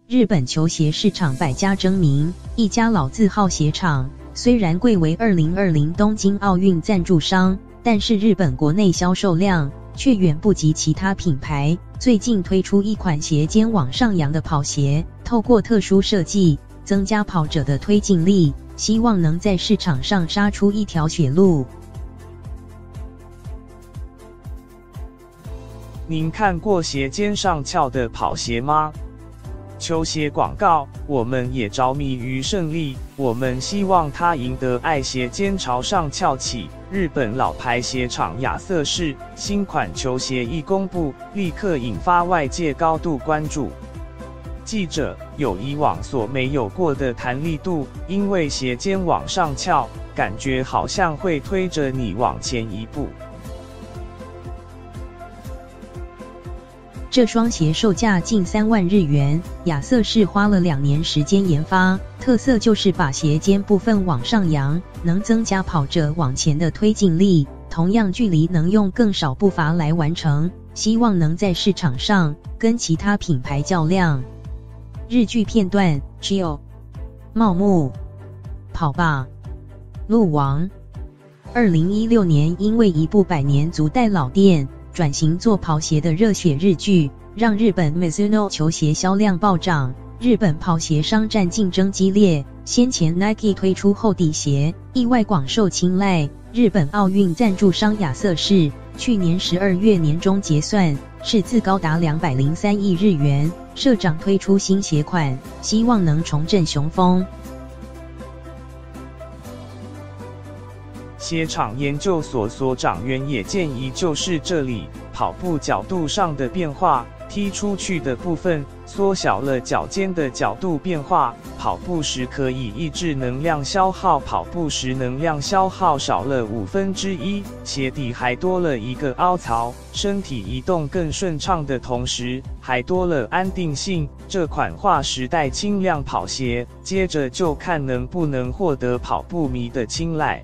日本球鞋市场百家争鸣，一家老字号鞋厂虽然贵为2020东京奥运赞助商，但是日本国内销售量却远不及其他品牌。最近推出一款鞋尖往上扬的跑鞋，透过特殊设计增加跑者的推进力，希望能在市场上杀出一条血路。您看过鞋尖上翘的跑鞋吗？球鞋广告，我们也着迷于胜利，我们希望它赢得爱鞋尖朝上翘起。日本老牌鞋厂亚瑟士新款球鞋一公布，立刻引发外界高度关注。记者有以往所没有过的弹力度，因为鞋尖往上翘，感觉好像会推着你往前一步。这双鞋售价近3万日元，亚瑟士花了2年时间研发，特色就是把鞋尖部分往上扬，能增加跑者往前的推进力，同样距离能用更少步伐来完成，希望能在市场上跟其他品牌较量。日剧片段 Chill 茂木跑吧鹿王。2016年因为一部百年足袋老店转型做跑鞋的热血日剧，让日本 Mizuno 球鞋销量暴涨。日本跑鞋商战竞争激烈，先前 Nike 推出厚底鞋，意外广受青睐。日本奥运赞助商亚瑟士去年12月年中结算，赤字高达203亿日元。社长推出新鞋款，希望能重振雄风。鞋厂研究所所长原野建议就是这里跑步角度上的变化，踢出去的部分缩小了脚尖的角度变化，跑步时可以抑制能量消耗，跑步时能量消耗少了1/5，鞋底还多了一个凹槽，身体移动更顺畅的同时，还多了安定性。这款划时代轻量跑鞋，接着就看能不能获得跑步迷的青睐。